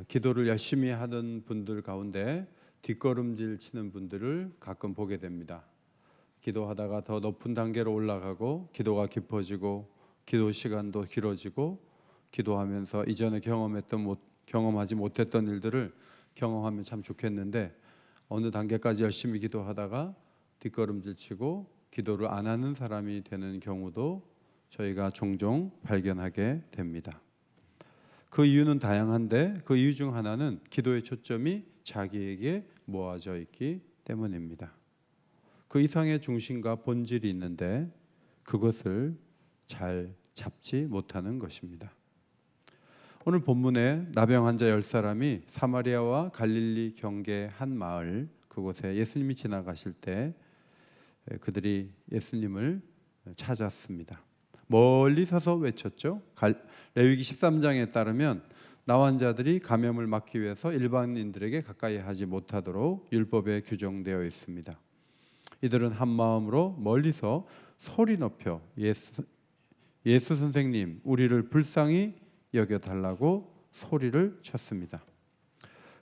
기도를 열심히 하는 분들 가운데 뒷걸음질 치는 분들을 가끔 보게 됩니다. 기도하다가 더 높은 단계로 올라가고 기도가 깊어지고 기도 시간도 길어지고 기도하면서 이전에 경험하지 못했던 일들을 경험하면 참 좋겠는데 어느 단계까지 열심히 기도하다가 뒷걸음질 치고 기도를 안 하는 사람이 되는 경우도 저희가 종종 발견하게 됩니다. 그 이유는 다양한데 그 이유 중 하나는 기도의 초점이 자기에게 모아져 있기 때문입니다. 그 이상의 중심과 본질이 있는데 그것을 잘 잡지 못하는 것입니다. 오늘 본문에 나병 환자 10사람이 사마리아와 갈릴리 경계 한 마을 그곳에 예수님이 지나가실 때 그들이 예수님을 찾았습니다. 멀리 서서 외쳤죠. 레위기 13장에 따르면 나환자들이 감염을 막기 위해서 일반인들에게 가까이 하지 못하도록 율법에 규정되어 있습니다. 이들은 한 마음으로 멀리서 소리 높여 예수 선생님 우리를 불쌍히 여겨달라고 소리를 쳤습니다.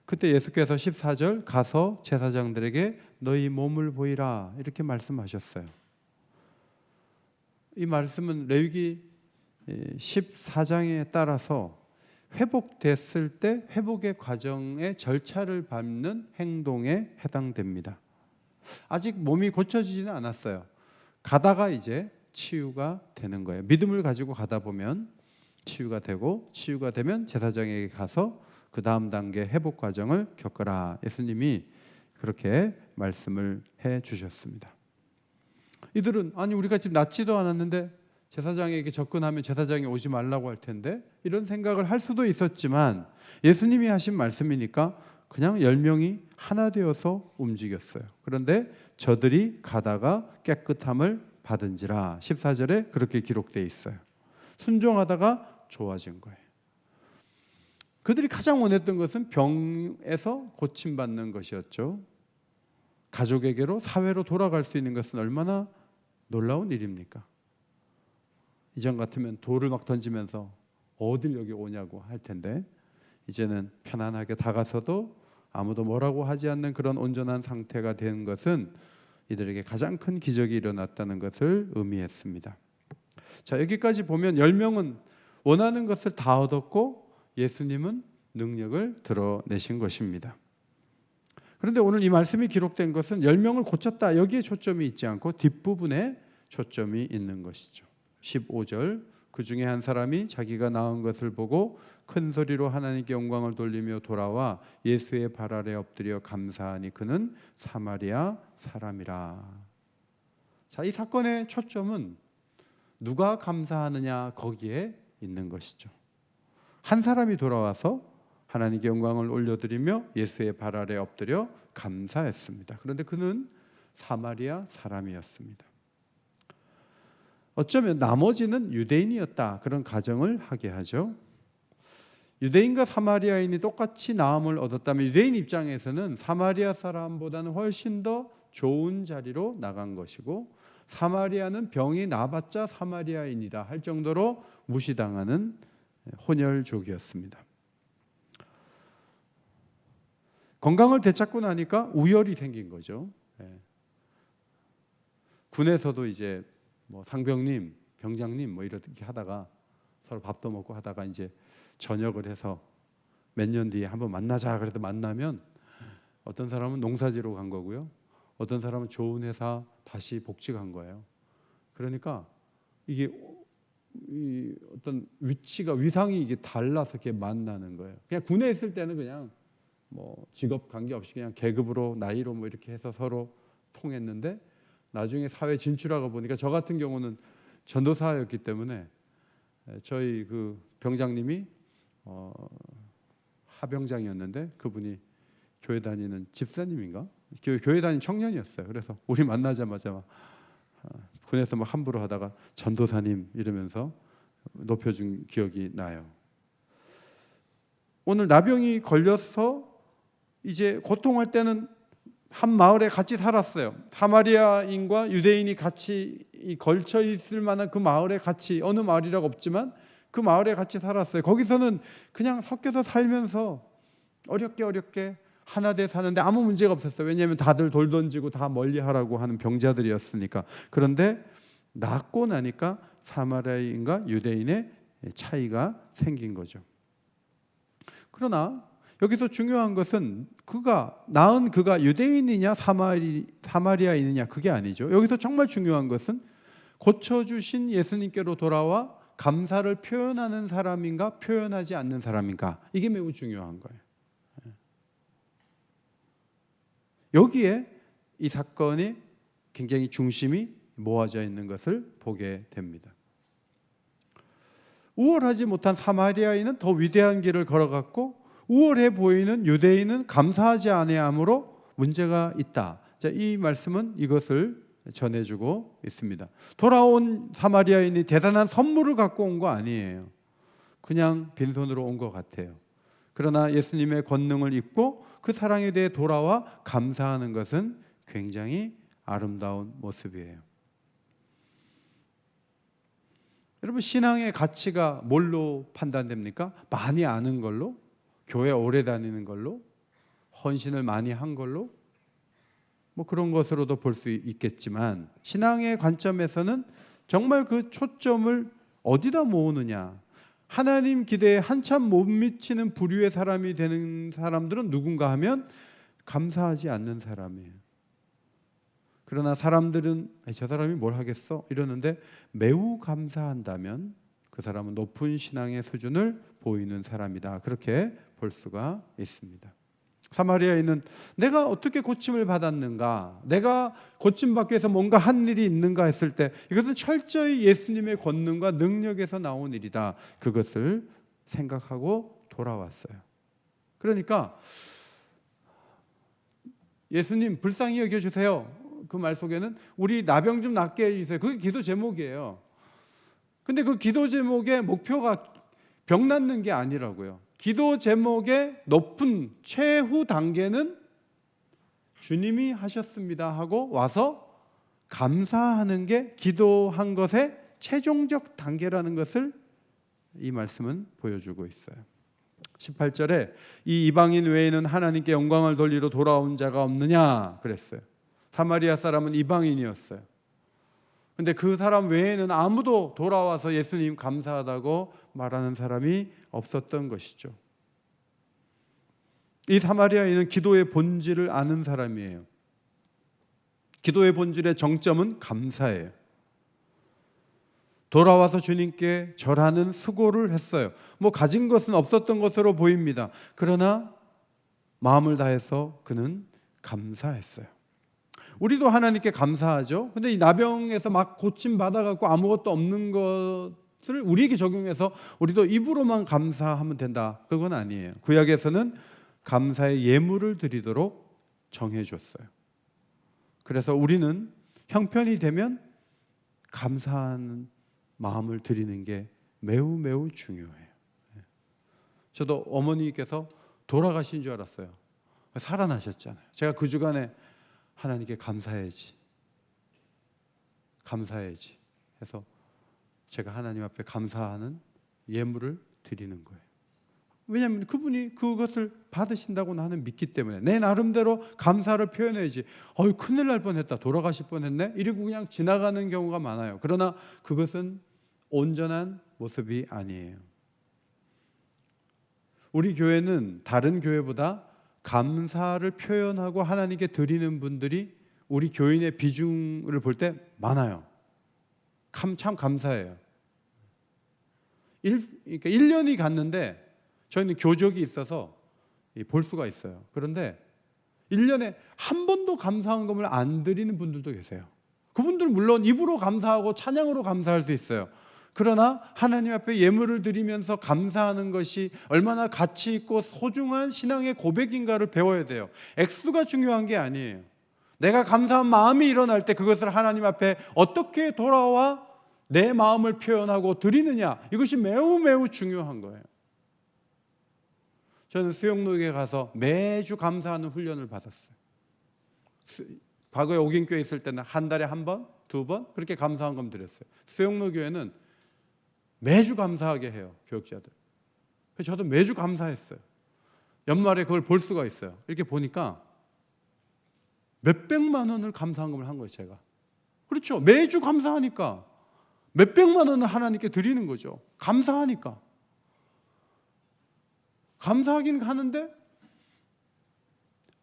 그때 예수께서 14절 가서 제사장들에게 너희 몸을 보이라 이렇게 말씀하셨어요. 이 말씀은 레위기 14장에 따라서 회복됐을 때 회복의 과정의 절차를 밟는 행동에 해당됩니다. 아직 몸이 고쳐지지는 않았어요. 가다가 이제 치유가 되는 거예요. 믿음을 가지고 가다 보면 치유가 되고 치유가 되면 제사장에게 가서 그 다음 단계 회복 과정을 겪어라. 예수님이 그렇게 말씀을 해 주셨습니다. 이들은 아니 우리가 지금 낫지도 않았는데 제사장에게 접근하면 제사장이 오지 말라고 할 텐데 이런 생각을 할 수도 있었지만 예수님이 하신 말씀이니까 그냥 10명이 하나 되어서 움직였어요. 그런데 저들이 가다가 깨끗함을 받은지라 14절에 그렇게 기록되어 있어요. 순종하다가 좋아진 거예요. 그들이 가장 원했던 것은 병에서 고침받는 것이었죠. 가족에게로 사회로 돌아갈 수 있는 것은 얼마나 놀라운 일입니까? 이전 같으면 돌을 막 던지면서 어딜 여기 오냐고 할 텐데 이제는 편안하게 다가서도 아무도 뭐라고 하지 않는 그런 온전한 상태가 된 것은 이들에게 가장 큰 기적이 일어났다는 것을 의미했습니다. 자, 여기까지 보면 10명은 원하는 것을 다 얻었고 예수님은 능력을 드러내신 것입니다. 그런데 오늘 이 말씀이 기록된 것은 10명을 고쳤다 여기에 초점이 있지 않고 뒷부분에 초점이 있는 것이죠. 15절 그 중에 한 사람이 자기가 나은 것을 보고 큰 소리로 하나님께 영광을 돌리며 돌아와 예수의 발 아래 엎드려 감사하니 그는 사마리아 사람이라. 자, 이 사건의 초점은 누가 감사하느냐 거기에 있는 것이죠. 한 사람이 돌아와서 하나님께 영광을 올려드리며 예수의 발 아래 엎드려 감사했습니다. 그런데 그는 사마리아 사람이었습니다. 어쩌면 나머지는 유대인이었다 그런 가정을 하게 하죠. 유대인과 사마리아인이 똑같이 나음을 얻었다면 유대인 입장에서는 사마리아 사람보다는 훨씬 더 좋은 자리로 나간 것이고 사마리아는 병이 나봤자 사마리아인이다 할 정도로 무시당하는 혼혈족이었습니다. 건강을 되찾고 나니까 우열이 생긴 거죠. 군에서도 이제 뭐 상병님, 병장님 뭐 이렇게 하다가 서로 밥도 먹고 하다가 이제 전역을 해서 몇 년 뒤에 한번 만나자 그래도 만나면 어떤 사람은 농사지로 간 거고요. 어떤 사람은 좋은 회사 다시 복직한 거예요. 그러니까 이게 어떤 위치가 위상이 이게 달라서 이렇게 만나는 거예요. 그냥 군에 있을 때는 그냥 뭐 직업 관계없이 그냥 계급으로 나이로 뭐 이렇게 해서 서로 통했는데 나중에 사회 진출하고 보니까 저 같은 경우는 전도사였기 때문에 저희 그 병장님이 하병장이었는데 그분이 교회 다니는 집사님인가? 교회 다니는 청년이었어요. 그래서 우리 만나자마자 군에서 막 함부로 하다가 전도사님 이러면서 높여준 기억이 나요. 오늘 나병이 걸려서 이제 고통할 때는 한 마을에 같이 살았어요. 사마리아인과 유대인이 같이 걸쳐 있을 만한 그 마을에 같이 어느 마을이라고 없지만 그 마을에 같이 살았어요. 거기서는 그냥 섞여서 살면서 어렵게 하나 돼 사는데 아무 문제가 없었어요. 왜냐하면 다들 돌 던지고 다 멀리하라고 하는 병자들이었으니까. 그런데 낳고 나니까 사마리아인과 유대인의 차이가 생긴 거죠. 그러나 여기서 중요한 것은 낳은 그가 유대인이냐 사마리아인이냐 그게 아니죠. 여기서 정말 중요한 것은 고쳐주신 예수님께로 돌아와 감사를 표현하는 사람인가 표현하지 않는 사람인가, 이게 매우 중요한 거예요. 여기에 이 사건이 굉장히 중심이 모아져 있는 것을 보게 됩니다. 우월하지 못한 사마리아인은 더 위대한 길을 걸어갔고 우월해 보이는 유대인은 감사하지 아니함으로 문제가 있다. 자, 이 말씀은 이것을 전해주고 있습니다. 돌아온 사마리아인이 대단한 선물을 갖고 온 거 아니에요. 그냥 빈손으로 온 것 같아요. 그러나 예수님의 권능을 입고 그 사랑에 대해 돌아와 감사하는 것은 굉장히 아름다운 모습이에요. 여러분, 신앙의 가치가 뭘로 판단됩니까? 많이 아는 걸로? 교회 오래 다니는 걸로? 헌신을 많이 한 걸로? 뭐 그런 것으로도 볼 수 있겠지만, 신앙의 관점에서는 정말 그 초점을 어디다 모으느냐. 하나님 기대에 한참 못 미치는 부류의 사람이 되는 사람들은 누군가 하면 감사하지 않는 사람이에요. 그러나 사람들은 저 사람이 뭘 하겠어? 이러는데 매우 감사한다면 그 사람은 높은 신앙의 수준을 보이는 사람이다. 그렇게 볼 수가 있습니다. 사마리아인은 내가 어떻게 고침을 받았는가, 내가 고침받기 위해서 뭔가 한 일이 있는가 했을 때 이것은 철저히 예수님의 권능과 능력에서 나온 일이다. 그것을 생각하고 돌아왔어요. 그러니까 예수님 불쌍히 여겨주세요. 그 말 속에는 우리 나병 좀 낫게 해주세요. 그게 기도 제목이에요. 근데 그 기도 제목의 목표가 병 낫는 게 아니라고요. 기도 제목의 높은 최후 단계는 주님이 하셨습니다 하고 와서 감사하는 게 기도한 것의 최종적 단계라는 것을 이 말씀은 보여주고 있어요. 18절에 이 이방인 외에는 하나님께 영광을 돌리러 돌아온 자가 없느냐 그랬어요. 사마리아 사람은 이방인이었어요. 근데 그 사람 외에는 아무도 돌아와서 예수님 감사하다고 말하는 사람이 없었던 것이죠. 이 사마리아인은 기도의 본질을 아는 사람이에요. 기도의 본질의 정점은 감사예요. 돌아와서 주님께 절하는 수고를 했어요. 뭐 가진 것은 없었던 것으로 보입니다. 그러나 마음을 다해서 그는 감사했어요. 우리도 하나님께 감사하죠. 근데 이 나병에서 막 고침 받아갖고 아무것도 없는 것을 우리에게 적용해서 우리도 입으로만 감사하면 된다. 그건 아니에요. 구약에서는 감사의 예물을 드리도록 정해줬어요. 그래서 우리는 형편이 되면 감사하는 마음을 드리는 게 매우 중요해요. 저도 어머니께서 돌아가신 줄 알았어요. 살아나셨잖아요. 제가 그 주간에 하나님께 감사해야지 해서 제가 하나님 앞에 감사하는 예물을 드리는 거예요. 왜냐하면 그분이 그것을 받으신다고 나는 믿기 때문에 내 나름대로 감사를 표현해야지. 큰일 날 뻔했다, 돌아가실 뻔했네, 이러고 그냥 지나가는 경우가 많아요. 그러나 그것은 온전한 모습이 아니에요. 우리 교회는 다른 교회보다 감사를 표현하고 하나님께 드리는 분들이 우리 교인의 비중을 볼 때 많아요. 참 감사해요. 그러니까 1년이 갔는데 저희는 교적이 있어서 볼 수가 있어요. 그런데 1년에 한 번도 감사한 것을 안 드리는 분들도 계세요. 그분들은 물론 입으로 감사하고 찬양으로 감사할 수 있어요. 그러나 하나님 앞에 예물을 드리면서 감사하는 것이 얼마나 가치 있고 소중한 신앙의 고백인가를 배워야 돼요. 액수가 중요한 게 아니에요. 내가 감사한 마음이 일어날 때 그것을 하나님 앞에 어떻게 돌아와 내 마음을 표현하고 드리느냐, 이것이 매우 중요한 거예요. 저는 수영록에 가서 매주 감사하는 훈련을 받았어요. 과거에 옥인교회 있을 때는 한 달에 한 번, 두 번 그렇게 감사한 금 드렸어요. 수영록 교회는 매주 감사하게 해요, 교역자들. 그래서 저도 매주 감사했어요. 연말에 그걸 볼 수가 있어요. 이렇게 보니까 몇백만 원을 감사한금을 한 거예요, 제가. 그렇죠. 매주 감사하니까 몇백만 원을 하나님께 드리는 거죠. 감사하니까. 감사하긴 하는데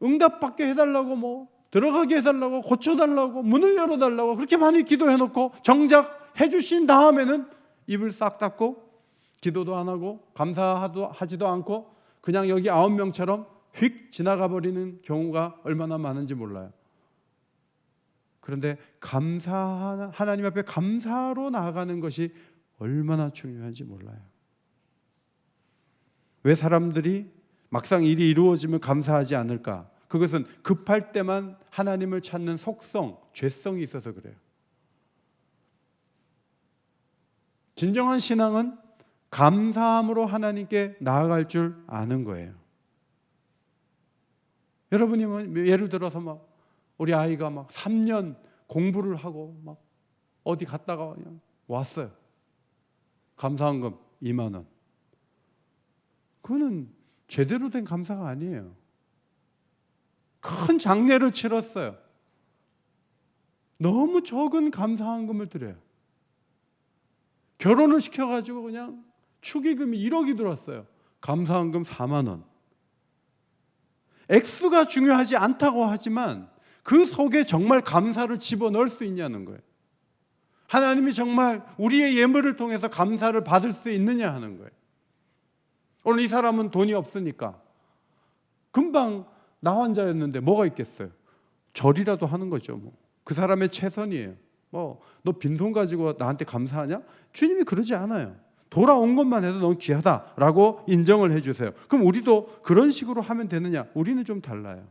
응답받게 해달라고 뭐 들어가게 해달라고 고쳐달라고 문을 열어달라고 그렇게 많이 기도해놓고 정작 해주신 다음에는 입을 싹 닫고 기도도 안 하고 감사하지도 않고 그냥 여기 9명처럼 휙 지나가 버리는 경우가 얼마나 많은지 몰라요. 그런데 하나님 앞에 감사로 나아가는 것이 얼마나 중요한지 몰라요. 왜 사람들이 막상 일이 이루어지면 감사하지 않을까? 그것은 급할 때만 하나님을 찾는 속성, 죄성이 있어서 그래요. 진정한 신앙은 감사함으로 하나님께 나아갈 줄 아는 거예요. 여러분이 예를 들어서 막 우리 아이가 막 3년 공부를 하고 막 어디 갔다가 그냥 왔어요. 감사한금 2만 원. 그거는 제대로 된 감사가 아니에요. 큰 장례를 치렀어요. 너무 적은 감사한금을 드려요. 결혼을 시켜가지고 그냥 축의금이 1억이 들었어요. 감사한금 4만 원. 액수가 중요하지 않다고 하지만 그 속에 정말 감사를 집어넣을 수 있냐는 거예요. 하나님이 정말 우리의 예물을 통해서 감사를 받을 수 있느냐 하는 거예요. 오늘 이 사람은 돈이 없으니까 금방 나 환자였는데 뭐가 있겠어요? 절이라도 하는 거죠. 뭐. 그 사람의 최선이에요. 너 빈손 가지고 나한테 감사하냐? 주님이 그러지 않아요. 돌아온 것만 해도 너무 귀하다라고 인정을 해주세요. 그럼 우리도 그런 식으로 하면 되느냐? 우리는 좀 달라요.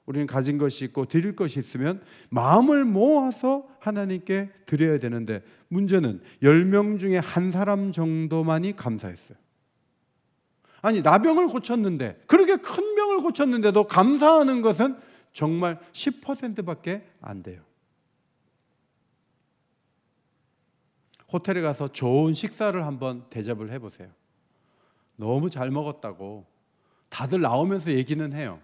우리는 가진 것이 있고 드릴 것이 있으면 마음을 모아서 하나님께 드려야 되는데 문제는 10명 중에 한 사람 정도만이 감사했어요. 아니 나병을 고쳤는데 그렇게 큰 병을 고쳤는데도 감사하는 것은 정말 10%밖에 안 돼요. 호텔에 가서 좋은 식사를 한번 대접을 해보세요. 너무 잘 먹었다고 다들 나오면서 얘기는 해요.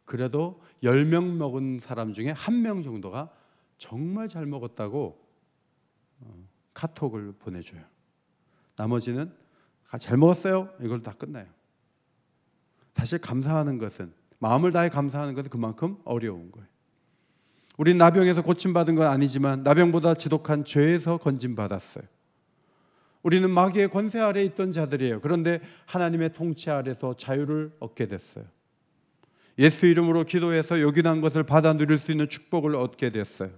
그래도 10명 먹은 사람 중에 1명 정도가 정말 잘 먹었다고 카톡을 보내줘요. 나머지는 잘 먹었어요. 이걸 다 끝나요. 사실 감사하는 것은 마음을 다해 감사하는 것은 그만큼 어려운 거예요. 우린 나병에서 고침받은 건 아니지만 나병보다 지독한 죄에서 건짐받았어요. 우리는 마귀의 권세 아래에 있던 자들이에요. 그런데 하나님의 통치 아래서 자유를 얻게 됐어요. 예수 이름으로 기도해서 요긴한 것을 받아 누릴 수 있는 축복을 얻게 됐어요.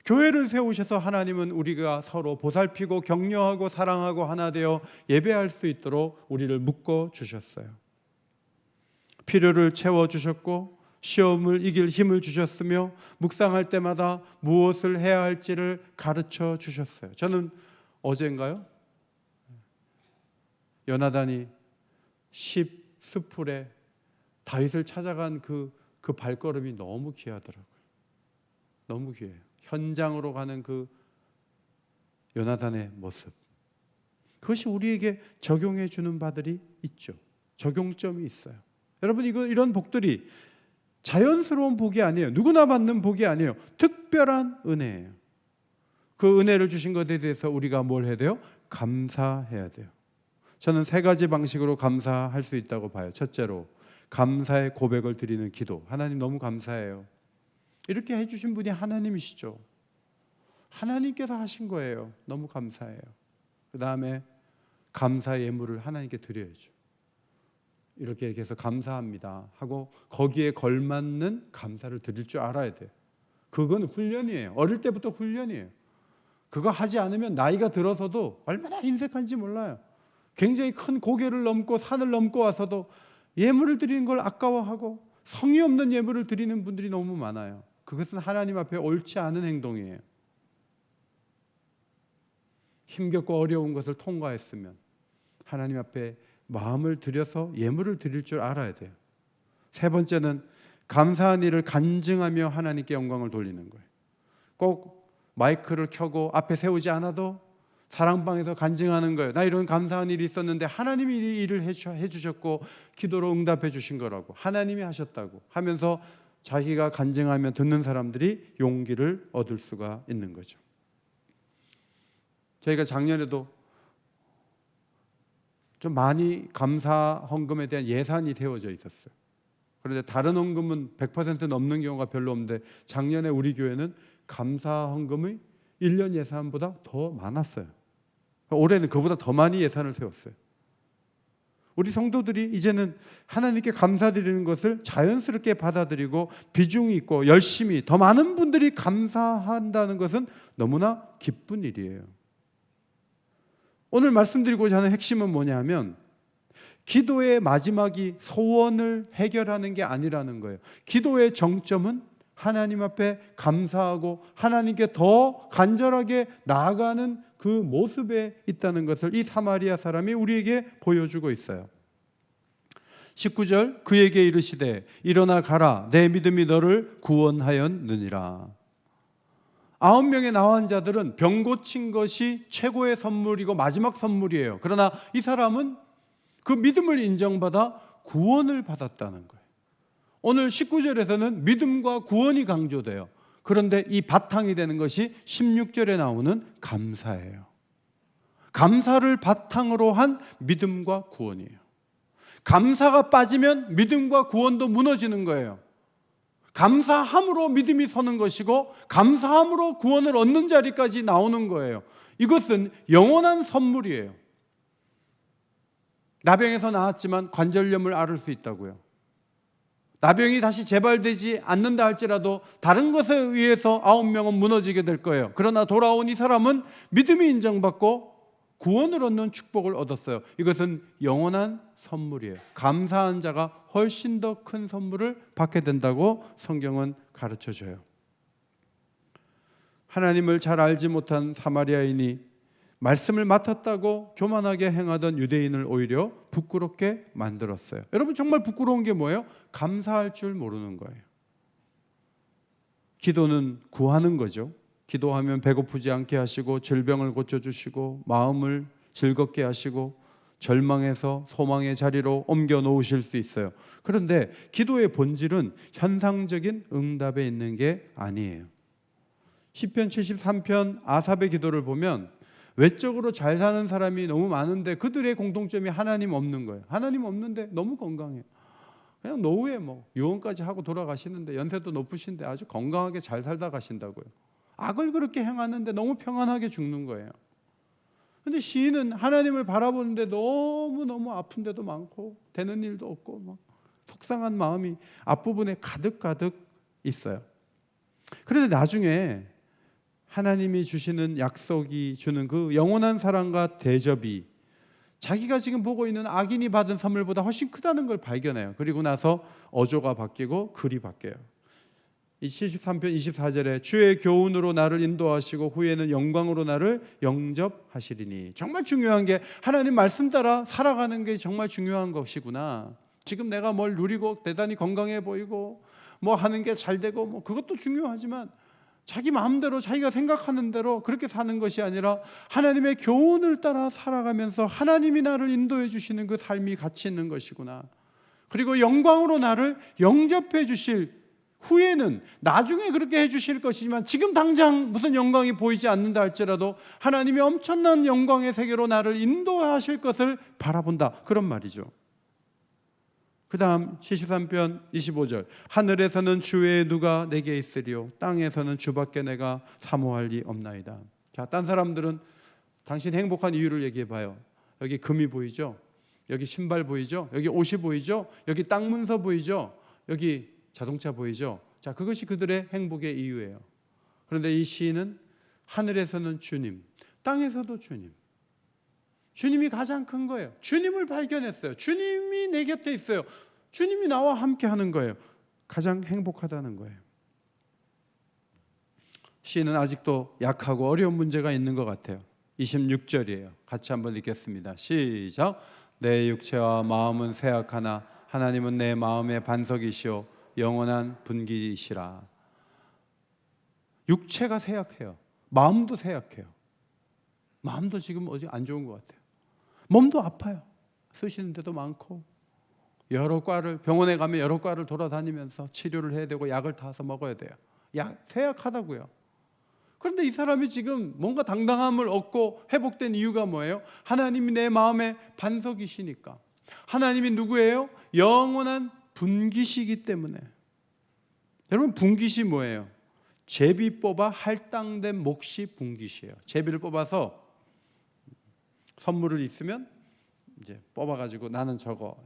교회를 세우셔서 하나님은 우리가 서로 보살피고 격려하고 사랑하고 하나 되어 예배할 수 있도록 우리를 묶어 주셨어요. 필요를 채워주셨고 시험을 이길 힘을 주셨으며 묵상할 때마다 무엇을 해야 할지를 가르쳐 주셨어요. 저는 어제인가요? 요나단이 10스풀에 다윗을 찾아간 그 발걸음이 너무 귀하더라고요. 너무 귀해요. 현장으로 가는 그 요나단의 모습. 그것이 우리에게 적용해 주는 바들이 있죠. 적용점이 있어요. 여러분 이런 복들이 자연스러운 복이 아니에요. 누구나 받는 복이 아니에요. 특별한 은혜예요. 그 은혜를 주신 것에 대해서 우리가 뭘 해야 돼요? 감사해야 돼요. 저는 3가지 방식으로 감사할 수 있다고 봐요. 첫째로 감사의 고백을 드리는 기도. 하나님 너무 감사해요. 이렇게 해주신 분이 하나님이시죠. 하나님께서 하신 거예요. 너무 감사해요. 그 다음에 감사의 예물을 하나님께 드려야죠. 이렇게 해서 감사합니다 하고 거기에 걸맞는 감사를 드릴 줄 알아야 돼요. 그건 훈련이에요. 어릴 때부터 훈련이에요. 그거 하지 않으면 나이가 들어서도 얼마나 인색한지 몰라요. 굉장히 큰 고개를 넘고 산을 넘고 와서도 예물을 드리는 걸 아까워하고 성의 없는 예물을 드리는 분들이 너무 많아요. 그것은 하나님 앞에 옳지 않은 행동이에요. 힘겹고 어려운 것을 통과했으면 하나님 앞에 마음을 들여서 예물을 드릴 줄 알아야 돼요. 3번째는 감사한 일을 간증하며 하나님께 영광을 돌리는 거예요. 꼭 마이크를 켜고 앞에 세우지 않아도 사랑방에서 간증하는 거예요. 나 이런 감사한 일이 있었는데 하나님이 이 일을 해주셨고 기도로 응답해 주신 거라고, 하나님이 하셨다고 하면서 자기가 간증하면 듣는 사람들이 용기를 얻을 수가 있는 거죠. 저희가 작년에도 좀 많이 감사 헌금에 대한 예산이 되어져 있었어요. 그런데 다른 헌금은 100% 넘는 경우가 별로 없는데 작년에 우리 교회는 감사 헌금이 1년 예산보다 더 많았어요. 올해는 그보다 더 많이 예산을 세웠어요. 우리 성도들이 이제는 하나님께 감사드리는 것을 자연스럽게 받아들이고 비중이 있고 열심히 더 많은 분들이 감사한다는 것은 너무나 기쁜 일이에요. 오늘 말씀드리고자 하는 핵심은 뭐냐면 기도의 마지막이 소원을 해결하는 게 아니라는 거예요. 기도의 정점은 하나님 앞에 감사하고 하나님께 더 간절하게 나아가는 그 모습에 있다는 것을 이 사마리아 사람이 우리에게 보여주고 있어요. 19절, 그에게 이르시되 일어나 가라, 내 믿음이 너를 구원하였느니라. 9명의 나환 자들은 병 고친 것이 최고의 선물이고 마지막 선물이에요. 그러나 이 사람은 그 믿음을 인정받아 구원을 받았다는 거예요. 오늘 19절에서는 믿음과 구원이 강조돼요. 그런데 이 바탕이 되는 것이 16절에 나오는 감사예요. 감사를 바탕으로 한 믿음과 구원이에요. 감사가 빠지면 믿음과 구원도 무너지는 거예요. 감사함으로 믿음이 서는 것이고 감사함으로 구원을 얻는 자리까지 나오는 거예요. 이것은 영원한 선물이에요. 나병에서 나았지만 관절염을 앓을 수 있다고요. 나병이 다시 재발되지 않는다 할지라도 다른 것에 의해서 9명은 무너지게 될 거예요. 그러나 돌아온 이 사람은 믿음이 인정받고 구원을 얻는 축복을 얻었어요. 이것은 영원한 선물이에요. 감사한 자가 훨씬 더 큰 선물을 받게 된다고 성경은 가르쳐줘요. 하나님을 잘 알지 못한 사마리아인이 말씀을 맡았다고 교만하게 행하던 유대인을 오히려 부끄럽게 만들었어요. 여러분, 정말 부끄러운 게 뭐예요? 감사할 줄 모르는 거예요. 기도는 구하는 거죠. 기도하면 배고프지 않게 하시고 질병을 고쳐주시고 마음을 즐겁게 하시고 절망에서 소망의 자리로 옮겨 놓으실 수 있어요. 그런데 기도의 본질은 현상적인 응답에 있는 게 아니에요. 시편 73편 아삽의 기도를 보면 외적으로 잘 사는 사람이 너무 많은데 그들의 공통점이 하나님 없는 거예요. 하나님 없는데 너무 건강해요. 그냥 노후에 유언까지 하고 돌아가시는데 연세도 높으신데 아주 건강하게 잘 살다 가신다고요. 악을 그렇게 행하는데 너무 평안하게 죽는 거예요. 그런데 시인은 하나님을 바라보는데 너무너무 아픈 데도 많고 되는 일도 없고 속상한 마음이 앞부분에 가득 있어요. 그런데 나중에 하나님이 주시는 약속이 주는 그 영원한 사랑과 대접이 자기가 지금 보고 있는 악인이 받은 선물보다 훨씬 크다는 걸 발견해요. 그리고 나서 어조가 바뀌고 글이 바뀌어요. 73편 24절에 주의 교훈으로 나를 인도하시고 후에는 영광으로 나를 영접하시리니. 정말 중요한 게 하나님 말씀 따라 살아가는 게 정말 중요한 것이구나. 지금 내가 뭘 누리고 대단히 건강해 보이고 뭐 하는 게 잘 되고 그것도 중요하지만 자기 마음대로 자기가 생각하는 대로 그렇게 사는 것이 아니라 하나님의 교훈을 따라 살아가면서 하나님이 나를 인도해 주시는 그 삶이 가치 있는 것이구나. 그리고 영광으로 나를 영접해 주실 후에는 나중에 그렇게 해 주실 것이지만 지금 당장 무슨 영광이 보이지 않는다 할지라도 하나님이 엄청난 영광의 세계로 나를 인도하실 것을 바라본다. 그런 말이죠. 그 다음 73편 25절 하늘에서는 주 외에 누가 내게 있으리요 땅에서는 주밖에 내가 사모할 리 없나이다. 자, 딴 사람들은 당신 행복한 이유를 얘기해 봐요. 여기 금이 보이죠? 여기 신발 보이죠? 여기 옷이 보이죠? 여기 땅 문서 보이죠? 여기 자동차 보이죠? 자, 그것이 그들의 행복의 이유예요. 그런데 이 시인은 하늘에서는 주님, 땅에서도 주님, 주님이 가장 큰 거예요. 주님을 발견했어요. 주님이 내 곁에 있어요. 주님이 나와 함께 하는 거예요. 가장 행복하다는 거예요. 시인은 아직도 약하고 어려운 문제가 있는 것 같아요. 26절이에요. 같이 한번 읽겠습니다. 시작. 내 육체와 마음은 쇠약하나 하나님은 내 마음의 반석이시오 영원한 분기시라. 육체가 쇠약해요. 마음도 쇠약해요. 마음도 지금 어디 안 좋은 것 같아요. 몸도 아파요. 쓰시는 데도 많고 여러 과를 병원에 가면 여러 과를 돌아다니면서 치료를 해야 되고 약을 타서 먹어야 돼요. 쇠약하다고요. 그런데 이 사람이 지금 뭔가 당당함을 얻고 회복된 이유가 뭐예요? 하나님이 내 마음의 반석이시니까. 하나님이 누구예요? 영원한 분기시기 때문에. 여러분, 분깃이 뭐예요? 제비 뽑아 할당된 몫이 분깃이에요. 제비를 뽑아서 선물을 있으면 이제 뽑아가지고 나는 저거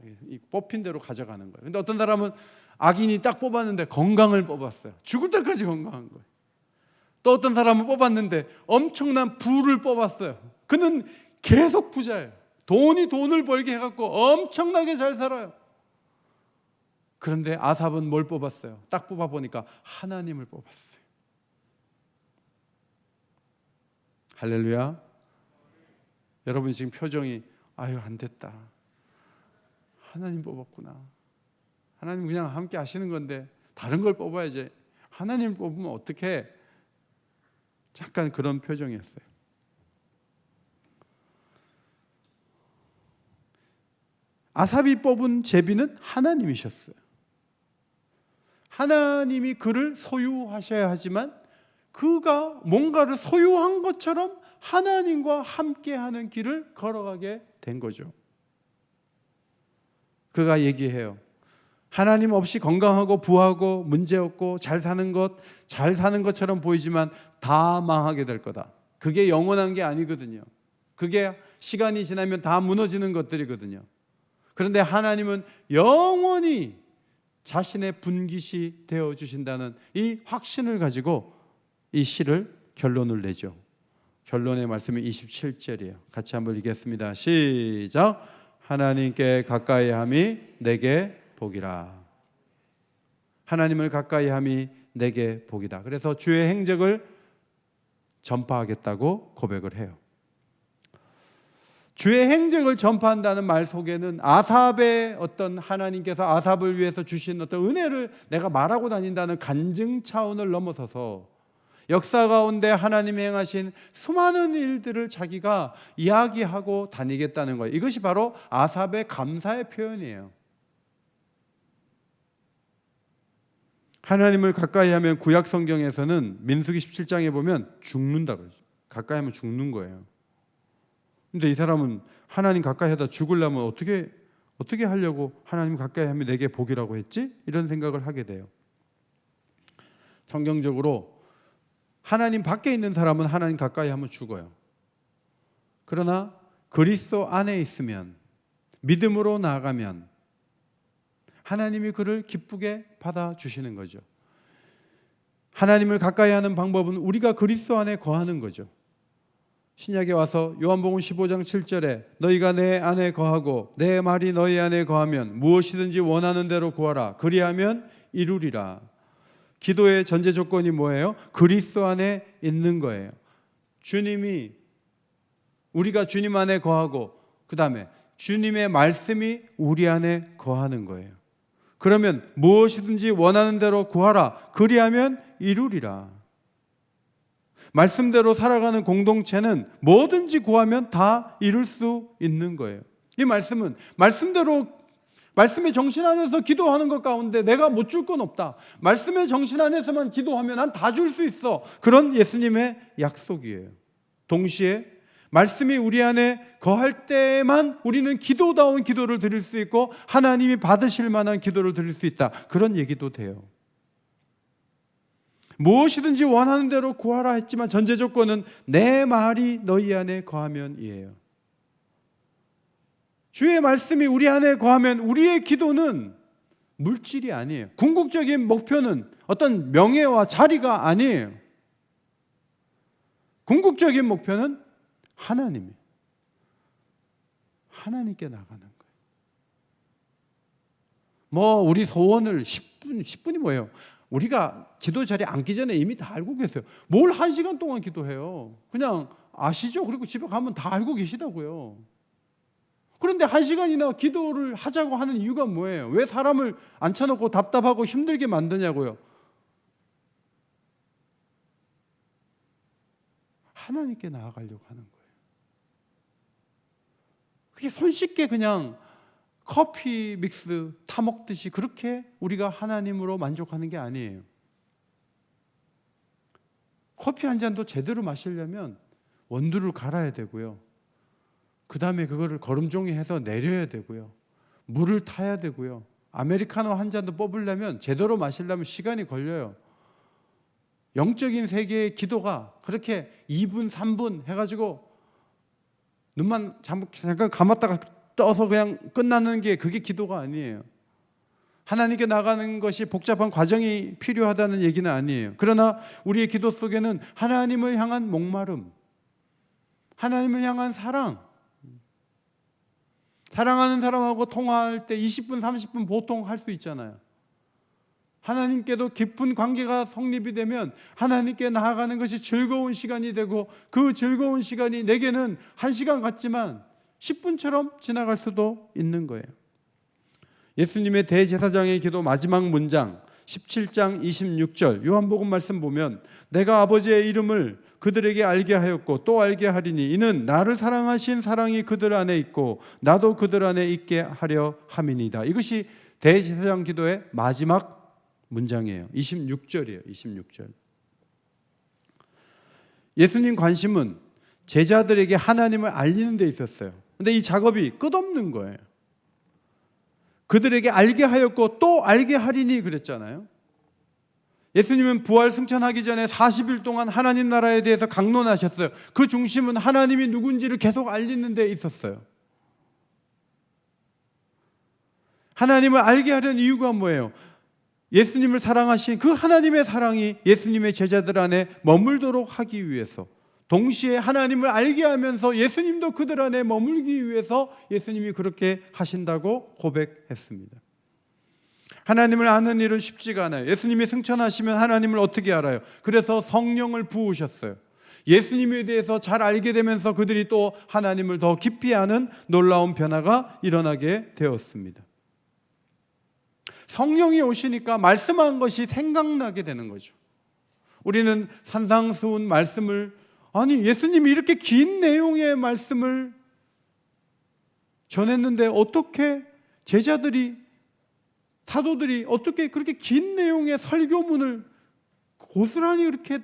뽑힌 대로 가져가는 거예요. 근데 어떤 사람은 악인이 딱 뽑았는데 건강을 뽑았어요. 죽을 때까지 건강한 거예요. 또 어떤 사람은 뽑았는데 엄청난 부를 뽑았어요. 그는 계속 부자예요. 돈을 벌게 해갖고 엄청나게 잘 살아요. 그런데 아삽은 뭘 뽑았어요? 딱 뽑아보니까 하나님을 뽑았어요. 할렐루야. 여러분 지금 표정이 아유 안 됐다. 하나님 뽑았구나. 하나님 그냥 함께 하시는 건데 다른 걸 뽑아야지. 하나님 뽑으면 어떡해? 잠깐 그런 표정이었어요. 아삽이 뽑은 제비는 하나님이셨어요. 하나님이 그를 소유하셔야 하지만 그가 뭔가를 소유한 것처럼 하나님과 함께하는 길을 걸어가게 된 거죠. 그가 얘기해요. 하나님 없이 건강하고 부하고 문제없고 잘 사는 것처럼 보이지만 다 망하게 될 거다. 그게 영원한 게 아니거든요. 그게 시간이 지나면 다 무너지는 것들이거든요. 그런데 하나님은 영원히 자신의 분깃이 되어주신다는 이 확신을 가지고 이 시를 결론을 내죠. 결론의 말씀이 27절이에요. 같이 한번 읽겠습니다. 시작. 하나님께 가까이함이 내게 복이라. 하나님을 가까이함이 내게 복이다. 그래서 주의 행적을 전파하겠다고 고백을 해요. 주의 행적을 전파한다는 말 속에는 아삽의 어떤 하나님께서 아삽을 위해서 주신 어떤 은혜를 내가 말하고 다닌다는 간증 차원을 넘어서서 역사 가운데 하나님이 행하신 수많은 일들을 자기가 이야기하고 다니겠다는 거예요. 이것이 바로 아삽의 감사의 표현이에요. 하나님을 가까이 하면 구약 성경에서는 민수기 17장에 보면 죽는다고 그러죠. 가까이 하면 죽는 거예요. 근데 이 사람은 하나님 가까이 하다 죽으려면 어떻게 하려고 하나님 가까이 하면 내게 복이라고 했지? 이런 생각을 하게 돼요. 성경적으로 하나님 밖에 있는 사람은 하나님 가까이 하면 죽어요. 그러나 그리스도 안에 있으면, 믿음으로 나아가면 하나님이 그를 기쁘게 받아주시는 거죠. 하나님을 가까이 하는 방법은 우리가 그리스도 안에 거하는 거죠. 신약에 와서 요한복음 15장 7절에 너희가 내 안에 거하고 내 말이 너희 안에 거하면 무엇이든지 원하는 대로 구하라. 그리하면 이루리라. 기도의 전제 조건이 뭐예요? 그리스도 안에 있는 거예요. 우리가 주님 안에 거하고 그 다음에 주님의 말씀이 우리 안에 거하는 거예요. 그러면 무엇이든지 원하는 대로 구하라. 그리하면 이루리라. 말씀대로 살아가는 공동체는 뭐든지 구하면 다 이룰 수 있는 거예요. 이 말씀은 말씀의 정신 안에서 기도하는 것 가운데 내가 못 줄 건 없다. 말씀의 정신 안에서만 기도하면 난 다 줄 수 있어. 그런 예수님의 약속이에요. 동시에 말씀이 우리 안에 거할 때만 우리는 기도다운 기도를 드릴 수 있고 하나님이 받으실 만한 기도를 드릴 수 있다. 그런 얘기도 돼요. 무엇이든지 원하는 대로 구하라 했지만 전제 조건은 내 말이 너희 안에 거하면이에요. 주의 말씀이 우리 안에 거하면 우리의 기도는 물질이 아니에요. 궁극적인 목표는 어떤 명예와 자리가 아니에요. 궁극적인 목표는 하나님이에요. 하나님께 나가는 거예요. 우리 소원을 10분이 뭐예요? 우리가 기도 자리에 앉기 전에 이미 다 알고 계세요. 뭘 1시간 동안 기도해요? 그냥 아시죠? 그리고 집에 가면 다 알고 계시다고요. 그런데 1시간이나 기도를 하자고 하는 이유가 뭐예요? 왜 사람을 앉혀놓고 답답하고 힘들게 만드냐고요? 하나님께 나아가려고 하는 거예요. 그게 손쉽게 그냥 커피 믹스 타먹듯이 그렇게 우리가 하나님으로 만족하는 게 아니에요. 커피 한 잔도 제대로 마시려면 원두를 갈아야 되고요. 그 다음에 그거를 거름종이해서 내려야 되고요. 물을 타야 되고요. 아메리카노 한 잔도 뽑으려면 제대로 마시려면 시간이 걸려요. 영적인 세계의 기도가 그렇게 2분, 3분 해가지고 눈만 잠깐 감았다가 떠서 그냥 끝나는 게 그게 기도가 아니에요. 하나님께 나가는 것이 복잡한 과정이 필요하다는 얘기는 아니에요. 그러나 우리의 기도 속에는 하나님을 향한 목마름, 하나님을 향한 사랑, 사랑하는 사람하고 통화할 때 20분, 30분 보통 할 수 있잖아요. 하나님께도 깊은 관계가 성립이 되면 하나님께 나아가는 것이 즐거운 시간이 되고 그 즐거운 시간이 내게는 1시간 같지만 10분처럼 지나갈 수도 있는 거예요. 예수님의 대제사장의 기도 마지막 문장 17장 26절 요한복음 말씀 보면 내가 아버지의 이름을 그들에게 알게 하였고 또 알게 하리니 이는 나를 사랑하신 사랑이 그들 안에 있고 나도 그들 안에 있게 하려 함이니이다. 이것이 대제사장 기도의 마지막 문장이에요. 26절이에요. 26절. 예수님 관심은 제자들에게 하나님을 알리는 데 있었어요. 근데 이 작업이 끝없는 거예요. 그들에게 알게 하였고 또 알게 하리니 그랬잖아요. 예수님은 부활 승천하기 전에 40일 동안 하나님 나라에 대해서 강론하셨어요. 그 중심은 하나님이 누군지를 계속 알리는 데 있었어요. 하나님을 알게 하려는 이유가 뭐예요? 예수님을 사랑하신 그 하나님의 사랑이 예수님의 제자들 안에 머물도록 하기 위해서, 동시에 하나님을 알게 하면서 예수님도 그들 안에 머물기 위해서 예수님이 그렇게 하신다고 고백했습니다. 하나님을 아는 일은 쉽지가 않아요. 예수님이 승천하시면 하나님을 어떻게 알아요? 그래서 성령을 부으셨어요. 예수님에 대해서 잘 알게 되면서 그들이 또 하나님을 더 깊이 아는 놀라운 변화가 일어나게 되었습니다. 성령이 오시니까 말씀한 것이 생각나게 되는 거죠. 우리는 산상수훈 말씀을, 아니 예수님이 이렇게 긴 내용의 말씀을 전했는데 어떻게 제자들이, 사도들이 어떻게 그렇게 긴 내용의 설교문을 고스란히 그렇게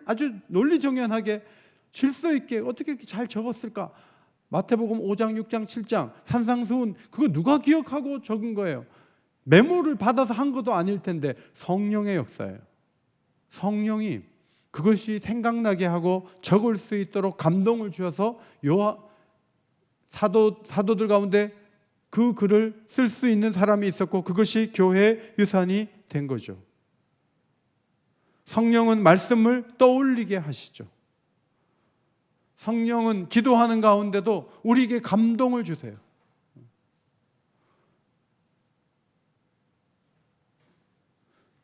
아주 논리정연하게 질서 있게 어떻게 이렇게 잘 적었을까? 마태복음 5장, 6장, 7장 산상수훈 그거 누가 기억하고 적은 거예요? 메모를 받아서 한 것도 아닐 텐데 성령의 역사예요. 성령이 그것이 생각나게 하고 적을 수 있도록 감동을 주어서 사도들 가운데 그 글을 쓸 수 있는 사람이 있었고 그것이 교회의 유산이 된 거죠. 성령은 말씀을 떠올리게 하시죠. 성령은 기도하는 가운데도 우리에게 감동을 주세요.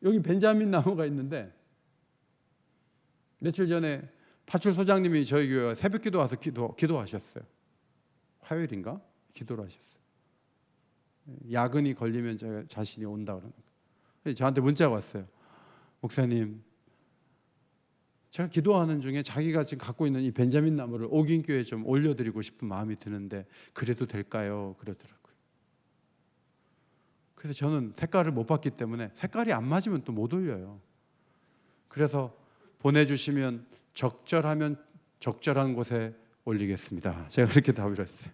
여기 벤자민 나무가 있는데 며칠 전에 파출 소장님이 저희 교회 새벽 기도 와서 기도하셨어요. 화요일인가? 기도를 하셨어요. 야근이 걸리면 제가 자신이 온다 그러니까 저한테 문자가 왔어요. 목사님, 제가 기도하는 중에 자기가 지금 갖고 있는 이 벤자민 나무를 옥인교회에 좀 올려드리고 싶은 마음이 드는데 그래도 될까요? 그러더라고요. 그래서 저는 색깔을 못 봤기 때문에 색깔이 안 맞으면 또 못 올려요. 그래서 보내주시면 적절하면 적절한 곳에 올리겠습니다. 제가 그렇게 답을 했어요.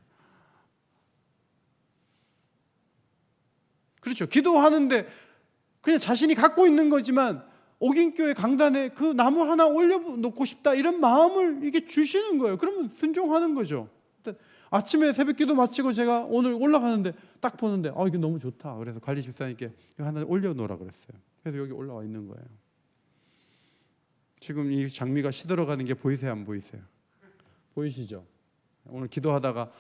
그렇죠. 기도하는데 그냥 자신이 갖고 있는 거지만 옥인교회 강단에 그 나무 하나 올려놓고 싶다 이런 마음을 이게 주시는 거예요. 그러면 순종하는 거죠. 아침에 새벽 기도 마치고 제가 오늘 올라가는데 딱 보는데 이게 너무 좋다. 그래서 관리 집사님께 이거 하나 올려놓으라 그랬어요. 그래서 여기 올라와 있는 거예요. 지금 이 장미가 시들어가는 게 보이세요? 안 보이세요? 보이시죠? 오늘 기도하다가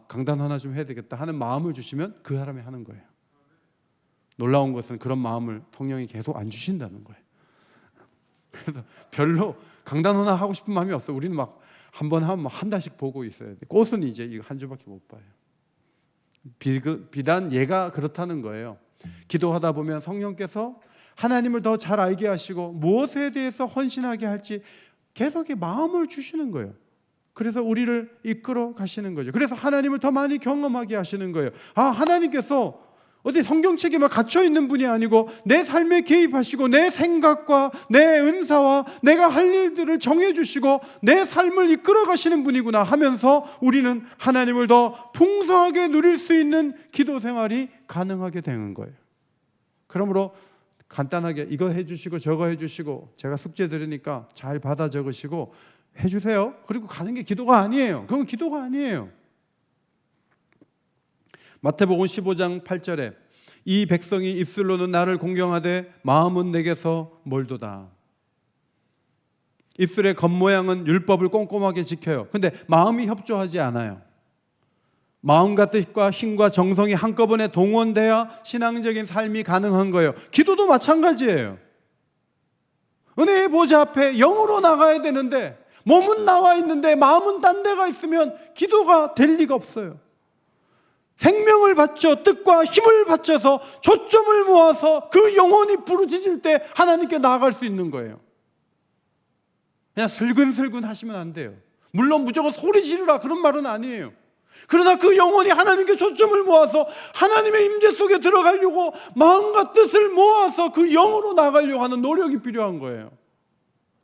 강단 하나 좀 해야 되겠다 하는 마음을 주시면 그 사람이 하는 거예요. 놀라운 것은 그런 마음을 성령이 계속 안 주신다는 거예요. 그래서 별로 강단 하나 하고 싶은 마음이 없어요. 우리는 막 한 번 하면 한 달씩 보고 있어야 돼. 꽃은 이제 이거 한 주밖에 못 봐요. 비단 얘가 그렇다는 거예요. 기도하다 보면 성령께서 하나님을 더 잘 알게 하시고 무엇에 대해서 헌신하게 할지 계속 마음을 주시는 거예요. 그래서 우리를 이끌어 가시는 거죠. 그래서 하나님을 더 많이 경험하게 하시는 거예요. 하나님께서 어디 성경책에 갇혀 있는 분이 아니고 내 삶에 개입하시고 내 생각과 내 은사와 내가 할 일들을 정해주시고 내 삶을 이끌어 가시는 분이구나 하면서 우리는 하나님을 더 풍성하게 누릴 수 있는 기도 생활이 가능하게 되는 거예요. 그러므로 간단하게 이거 해주시고 저거 해주시고 제가 숙제 들으니까 잘 받아 적으시고 해주세요. 그리고 가는 게 기도가 아니에요. 그건 기도가 아니에요. 마태복음 15장 8절에 이 백성이 입술로는 나를 공경하되 마음은 내게서 멀도다. 입술의 겉모양은 율법을 꼼꼼하게 지켜요. 근데 마음이 협조하지 않아요. 마음과 뜻과 힘과 정성이 한꺼번에 동원돼야 신앙적인 삶이 가능한 거예요. 기도도 마찬가지예요. 은혜의 보좌 앞에 영으로 나가야 되는데 몸은 나와 있는데 마음은 딴 데가 있으면 기도가 될 리가 없어요. 생명을 바쳐 뜻과 힘을 바쳐서 초점을 모아서 그 영혼이 부르짖을 때 하나님께 나아갈 수 있는 거예요. 그냥 슬근슬근 하시면 안 돼요. 물론 무조건 소리 지르라 그런 말은 아니에요. 그러나 그 영혼이 하나님께 초점을 모아서 하나님의 임재 속에 들어가려고 마음과 뜻을 모아서 그 영으로 나가려고 하는 노력이 필요한 거예요.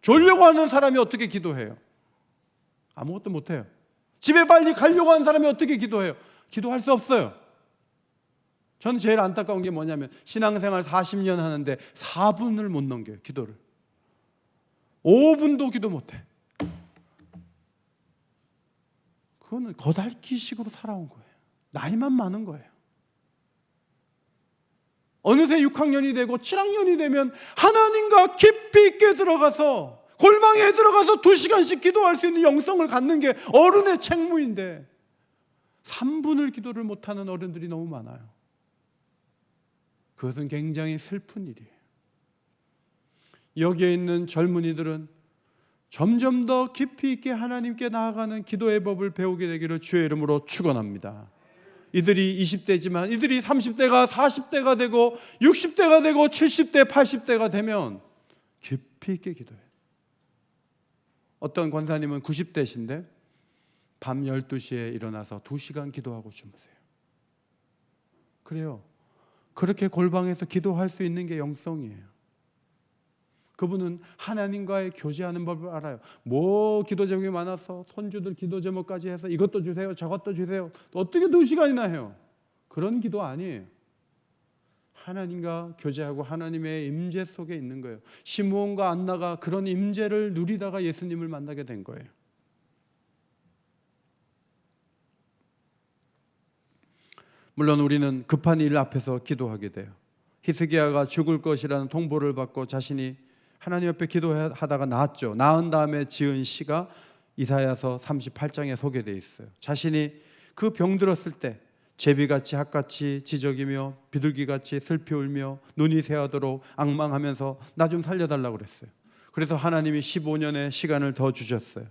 졸려고 하는 사람이 어떻게 기도해요? 아무것도 못해요. 집에 빨리 가려고 하는 사람이 어떻게 기도해요? 기도할 수 없어요. 저는 제일 안타까운 게 뭐냐면 신앙생활 40년 하는데 4분을 못 넘겨요. 기도를 5분도 기도 못해. 그거는 거달기식으로 살아온 거예요. 나이만 많은 거예요. 어느새 6학년이 되고 7학년이 되면 하나님과 깊이 있게 들어가서 골방에 들어가서 2시간씩 기도할 수 있는 영성을 갖는 게 어른의 책무인데 3분을 기도를 못하는 어른들이 너무 많아요. 그것은 굉장히 슬픈 일이에요. 여기에 있는 젊은이들은 점점 더 깊이 있게 하나님께 나아가는 기도의 법을 배우게 되기를 주의 이름으로 축원합니다. 이들이 20대지만 이들이 30대가 40대가 되고 60대가 되고 70대 80대가 되면 깊이 있게 기도해요. 어떤 권사님은 90대신데 밤 12시에 일어나서 2시간 기도하고 주무세요. 그래요. 그렇게 골방에서 기도할 수 있는 게 영성이에요. 그분은 하나님과의 교제하는 법을 알아요. 뭐 기도 제목이 많아서 손주들 기도 제목까지 해서 이것도 주세요 저것도 주세요. 어떻게 2시간이나 해요? 그런 기도 아니에요. 하나님과 교제하고 하나님의 임재 속에 있는 거예요. 시므온과 안나가 그런 임재를 누리다가 예수님을 만나게 된 거예요. 물론 우리는 급한 일 앞에서 기도하게 돼요. 히스기야가 죽을 것이라는 통보를 받고 자신이 하나님 앞에 기도하다가 나았죠. 나은 다음에 지은 시가 이사야서 38장에 소개되어 있어요. 자신이 그 병들었을 때 제비같이 핫같이 지저귀며 비둘기같이 슬피 울며 눈이 새하도록 앙망하면서 나 좀 살려달라고 그랬어요. 그래서 하나님이 15년의 시간을 더 주셨어요.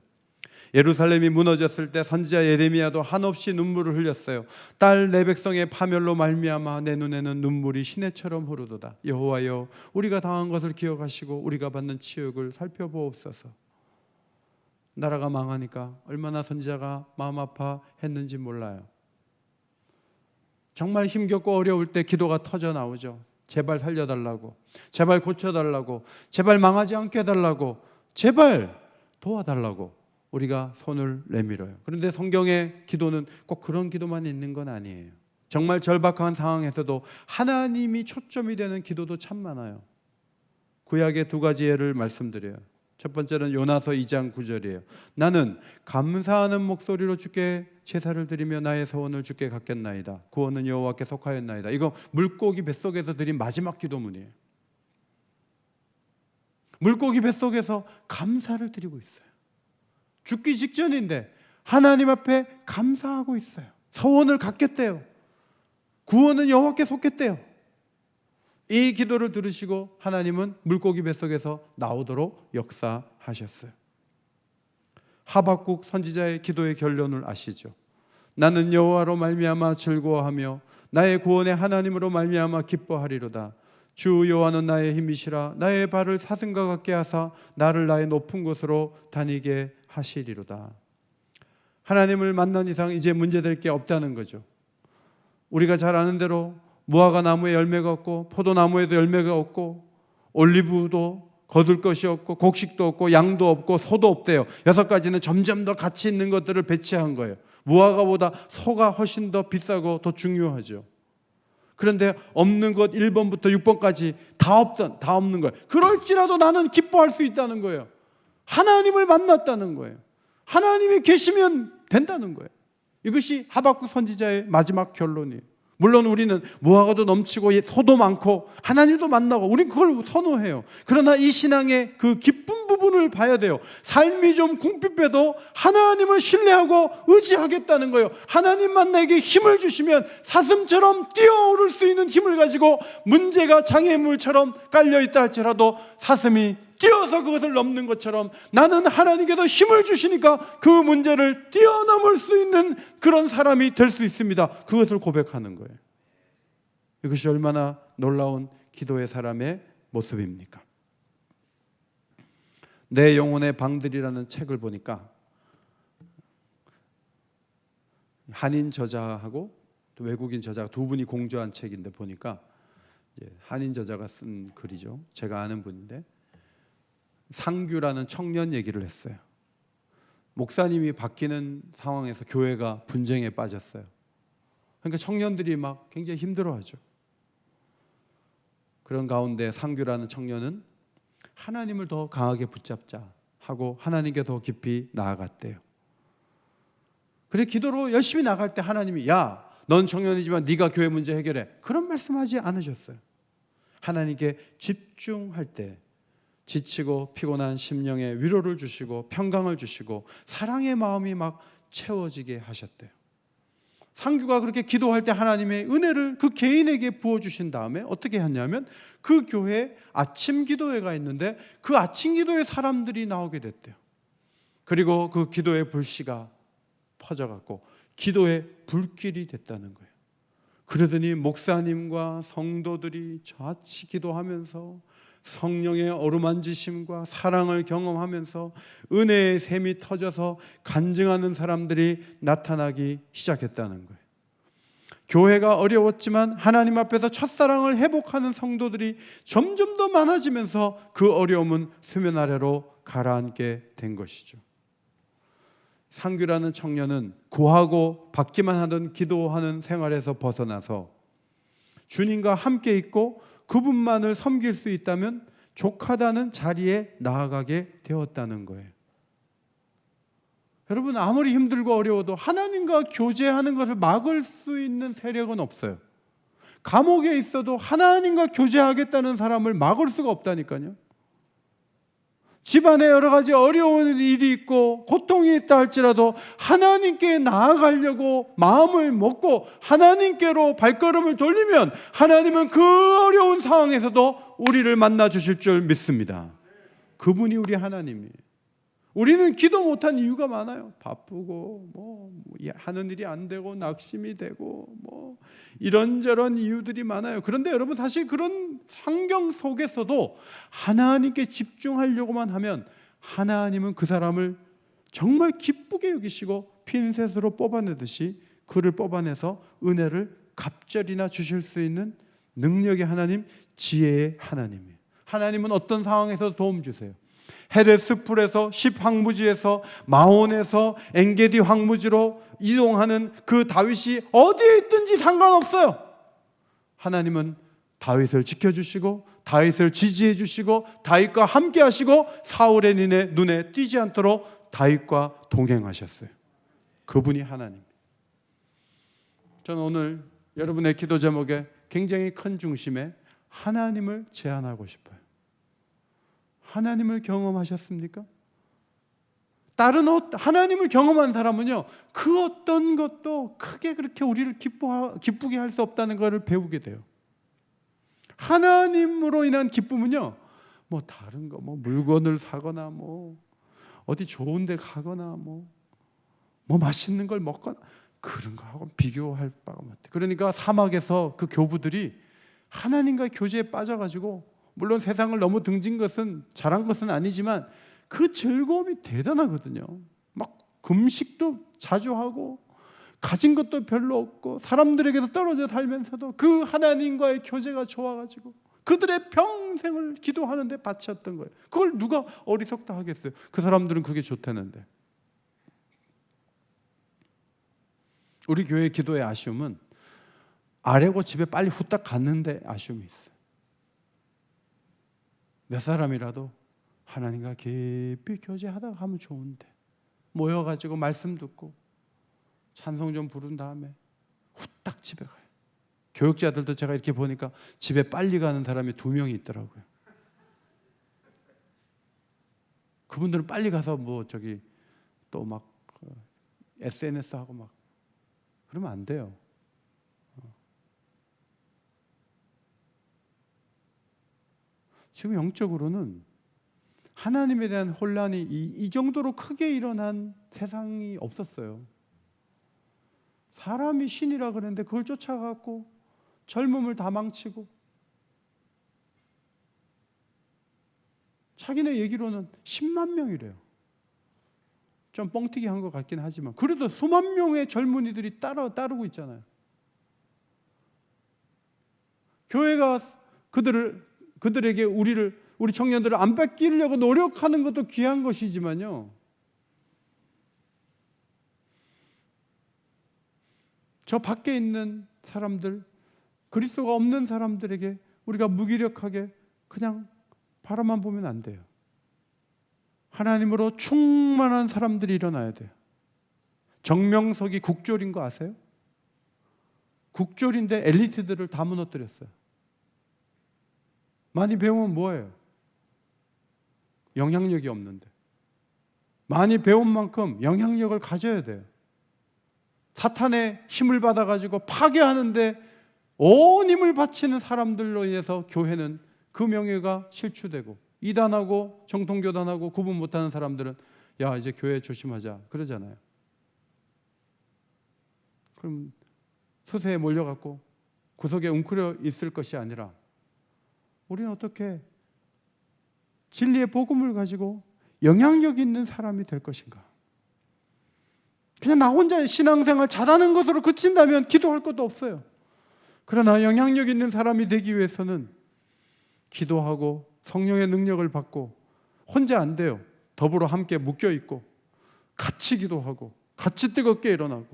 예루살렘이 무너졌을 때 선지자 예레미야도 한없이 눈물을 흘렸어요. 딸 내 백성의 파멸로 말미암아 내 눈에는 눈물이 시내처럼 흐르도다. 여호와여 우리가 당한 것을 기억하시고 우리가 받는 치욕을 살펴보옵소서. 나라가 망하니까 얼마나 선지자가 마음 아파했는지 몰라요. 정말 힘겹고 어려울 때 기도가 터져 나오죠. 제발 살려달라고, 제발 고쳐달라고, 제발 망하지 않게 해달라고, 제발 도와달라고 우리가 손을 내밀어요. 그런데 성경의 기도는 꼭 그런 기도만 있는 건 아니에요. 정말 절박한 상황에서도 하나님이 초점이 되는 기도도 참 많아요. 구약의 2가지 예를 말씀드려요. 첫 번째는 요나서 2장 9절이에요. 나는 감사하는 목소리로 주께 제사를 드리며 나의 서원을 주께 갚겠나이다. 구원은 여호와께 속하였나이다. 이거 물고기 뱃속에서 드린 마지막 기도문이에요. 물고기 뱃속에서 감사를 드리고 있어요. 죽기 직전인데 하나님 앞에 감사하고 있어요. 서원을 갚겠대요. 구원은 여호와께 속했대요. 이 기도를 들으시고 하나님은 물고기 뱃속에서 나오도록 역사하셨어요. 하박국 선지자의 기도의 결론을 아시죠? 나는 여호와로 말미암아 즐거워하며 나의 구원의 하나님으로 말미암아 기뻐하리로다. 주 여호와는 나의 힘이시라. 나의 발을 사슴과 같게 하사 나를 나의 높은 곳으로 다니게 하시리로다. 하나님을 만난 이상 이제 문제될 게 없다는 거죠. 우리가 잘 아는 대로 무화과 나무에 열매가 없고 포도나무에도 열매가 없고 올리브도 거둘 것이 없고 곡식도 없고 양도 없고 소도 없대요. 6가지는 점점 더 가치 있는 것들을 배치한 거예요. 무화과보다 소가 훨씬 더 비싸고 더 중요하죠. 그런데 없는 것 1번부터 6번까지 다 없는 거예요. 그럴지라도 나는 기뻐할 수 있다는 거예요. 하나님을 만났다는 거예요. 하나님이 계시면 된다는 거예요. 이것이 하박국 선지자의 마지막 결론이에요. 물론 우리는 무화과도 넘치고 소도 많고 하나님도 만나고 우린 그걸 선호해요. 그러나 이 신앙의 그 기쁜 부분을 봐야 돼요. 삶이 좀 궁핍해도 하나님을 신뢰하고 의지하겠다는 거예요. 하나님만 나에게 힘을 주시면 사슴처럼 뛰어오를 수 있는 힘을 가지고 문제가 장애물처럼 깔려있다 할지라도 사슴이 뛰어서 그것을 넘는 것처럼 나는 하나님께서 힘을 주시니까 그 문제를 뛰어넘을 수 있는 그런 사람이 될 수 있습니다. 그것을 고백하는 거예요. 이것이 얼마나 놀라운 기도의 사람의 모습입니까? 내 영혼의 방들이라는 책을 보니까 한인 저자하고 또 외국인 저자가 두 분이 공저한 책인데 보니까 한인 저자가 쓴 글이죠. 제가 아는 분인데 상규라는 청년 얘기를 했어요. 목사님이 바뀌는 상황에서 교회가 분쟁에 빠졌어요. 그러니까 청년들이 막 굉장히 힘들어하죠. 그런 가운데 상규라는 청년은 하나님을 더 강하게 붙잡자 하고 하나님께 더 깊이 나아갔대요. 그래 기도로 열심히 나갈 때 하나님이 야, 넌 청년이지만 네가 교회 문제 해결해. 그런 말씀하지 않으셨어요. 하나님께 집중할 때 지치고 피곤한 심령에 위로를 주시고 평강을 주시고 사랑의 마음이 막 채워지게 하셨대요. 상규가 그렇게 기도할 때 하나님의 은혜를 그 개인에게 부어주신 다음에 어떻게 했냐면 그 교회에 아침 기도회가 있는데 그 아침 기도회 사람들이 나오게 됐대요. 그리고 그 기도의 불씨가 퍼져갖고 기도의 불길이 됐다는 거예요. 그러더니 목사님과 성도들이 같이 기도하면서 성령의 어루만지심과 사랑을 경험하면서 은혜의 샘이 터져서 간증하는 사람들이 나타나기 시작했다는 거예요. 교회가 어려웠지만 하나님 앞에서 첫사랑을 회복하는 성도들이 점점 더 많아지면서 그 어려움은 수면 아래로 가라앉게 된 것이죠. 상규라는 청년은 구하고 받기만 하던 기도하는 생활에서 벗어나서 주님과 함께 있고 그분만을 섬길 수 있다면 족하다는 자리에 나아가게 되었다는 거예요. 여러분 아무리 힘들고 어려워도 하나님과 교제하는 것을 막을 수 있는 세력은 없어요. 감옥에 있어도 하나님과 교제하겠다는 사람을 막을 수가 없다니까요. 집안에 여러 가지 어려운 일이 있고 고통이 있다 할지라도 하나님께 나아가려고 마음을 먹고 하나님께로 발걸음을 돌리면 하나님은 그 어려운 상황에서도 우리를 만나 주실 줄 믿습니다. 그분이 우리 하나님이에요. 우리는 기도 못한 이유가 많아요. 바쁘고 뭐 하는 일이 안 되고 낙심이 되고 뭐 이런저런 이유들이 많아요. 그런데 여러분 사실 그런 환경 속에서도 하나님께 집중하려고만 하면 하나님은 그 사람을 정말 기쁘게 여기시고 핀셋으로 뽑아내듯이 그를 뽑아내서 은혜를 갑절이나 주실 수 있는 능력의 하나님, 지혜의 하나님이에요. 하나님은 어떤 상황에서 도움 주세요. 헤레스풀에서 10황무지에서 마온에서 엔게디 황무지로 이동하는 그 다윗이 어디에 있든지 상관없어요. 하나님은 다윗을 지켜주시고 다윗을 지지해 주시고 다윗과 함께 하시고 사울의 눈에 띄지 않도록 다윗과 동행하셨어요. 그분이 하나님. 저는 오늘 여러분의 기도 제목에 굉장히 큰 중심에 하나님을 제안하고 싶어요. 하나님을 경험하셨습니까? 하나님을 경험한 사람은요, 그 어떤 것도 크게 그렇게 우리를 기쁘게 할 수 없다는 것을 배우게 돼요. 하나님으로 인한 기쁨은요, 뭐 다른 거, 뭐 물건을 사거나, 뭐 어디 좋은 데 가거나, 뭐 맛있는 걸 먹거나, 그런 거하고 비교할 바가 없대. 그러니까 사막에서 그 교부들이 하나님과 교제에 빠져가지고, 물론 세상을 너무 등진 것은 잘한 것은 아니지만 그 즐거움이 대단하거든요. 막 금식도 자주 하고 가진 것도 별로 없고 사람들에게서 떨어져 살면서도 그 하나님과의 교제가 좋아가지고 그들의 평생을 기도하는 데 바쳤던 거예요. 그걸 누가 어리석다 하겠어요. 그 사람들은 그게 좋다는데. 우리 교회 기도의 아쉬움은 아래고 집에 빨리 후딱 갔는데 아쉬움이 있어요. 몇 사람이라도 하나님과 깊이 교제하다가 하면 좋은데 모여가지고 말씀 듣고 찬송 좀 부른 다음에 후딱 집에 가요. 교육자들도 제가 이렇게 보니까 집에 빨리 가는 사람이 2명이 있더라고요. 그분들은 빨리 가서 또 막 SNS 하고 막 그러면 안 돼요. 지금 영적으로는 하나님에 대한 혼란이 이 정도로 크게 일어난 세상이 없었어요. 사람이 신이라 그랬는데 그걸 쫓아가고 젊음을 다 망치고 자기네 얘기로는 10만 명이래요. 좀 뻥튀기 한 것 같긴 하지만 그래도 수만 명의 젊은이들이 따르고 있잖아요. 교회가 그들에게 우리 청년들을 안 뺏기려고 노력하는 것도 귀한 것이지만요, 저 밖에 있는 사람들, 그리스도가 없는 사람들에게 우리가 무기력하게 그냥 바라만 보면 안 돼요. 하나님으로 충만한 사람들이 일어나야 돼요. 정명석이 국졸인 거 아세요? 국졸인데 엘리트들을 다 무너뜨렸어요. 많이 배우면 뭐예요? 영향력이 없는데. 많이 배운 만큼 영향력을 가져야 돼요. 사탄의 힘을 받아가지고 파괴하는데 온 힘을 바치는 사람들로 인해서 교회는 그 명예가 실추되고, 이단하고 정통교단하고 구분 못하는 사람들은 야 이제 교회 조심하자 그러잖아요. 그럼 수세에 몰려갖고 구석에 웅크려 있을 것이 아니라 우리는 어떻게 진리의 복음을 가지고 영향력 있는 사람이 될 것인가? 그냥 나 혼자 신앙생활 잘하는 것으로 그친다면 기도할 것도 없어요. 그러나 영향력 있는 사람이 되기 위해서는 기도하고 성령의 능력을 받고 혼자 안 돼요. 더불어 함께 묶여 있고 같이 기도하고 같이 뜨겁게 일어나고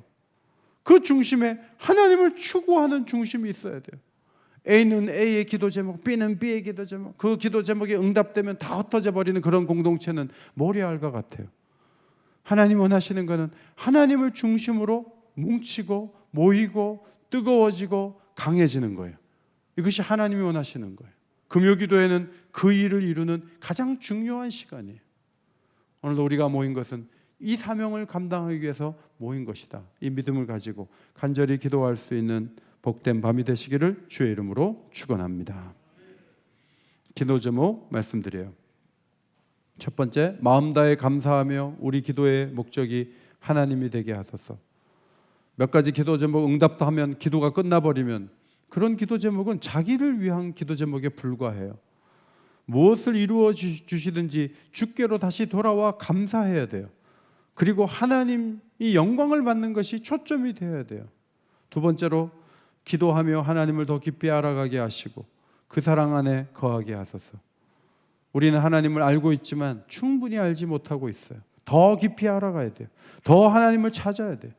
그 중심에 하나님을 추구하는 중심이 있어야 돼요. A는 A의 기도 제목, B는 B의 기도 제목, 그 기도 제목이 응답되면 다 흩어져 버리는 그런 공동체는 모래알과 같아요. 하나님 원하시는 것은 하나님을 중심으로 뭉치고 모이고 뜨거워지고 강해지는 거예요. 이것이 하나님이 원하시는 거예요. 금요기도회는 그 일을 이루는 가장 중요한 시간이에요. 오늘도 우리가 모인 것은 이 사명을 감당하기 위해서 모인 것이다. 이 믿음을 가지고 간절히 기도할 수 있는 복된 밤이 되시기를 주의 이름으로 축원합니다. 기도 제목 말씀드려요. 첫 번째, 마음 다해 감사하며 우리 기도의 목적이 하나님이 되게 하소서. 몇 가지 기도 제목 응답도 하면 기도가 끝나버리면 그런 기도 제목은 자기를 위한 기도 제목에 불과해요. 무엇을 이루어 주시든지 주께로 다시 돌아와 감사해야 돼요. 그리고 하나님이 영광을 받는 것이 초점이 되어야 돼요. 두 번째로, 기도하며 하나님을 더 깊이 알아가게 하시고 그 사랑 안에 거하게 하소서. 우리는 하나님을 알고 있지만 충분히 알지 못하고 있어요. 더 깊이 알아가야 돼요. 더 하나님을 찾아야 돼요.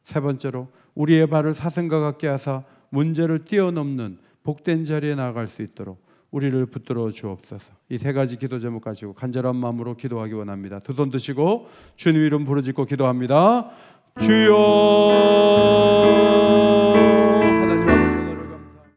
세 번째로, 우리의 발을 사슴과 같게 하사 문제를 뛰어넘는 복된 자리에 나아갈 수 있도록 우리를 붙들어 주옵소서. 이 세 가지 기도 제목 가지고 간절한 마음으로 기도하기 원합니다. 두 손 드시고 주님 이름 부르짖고 기도합니다. 주여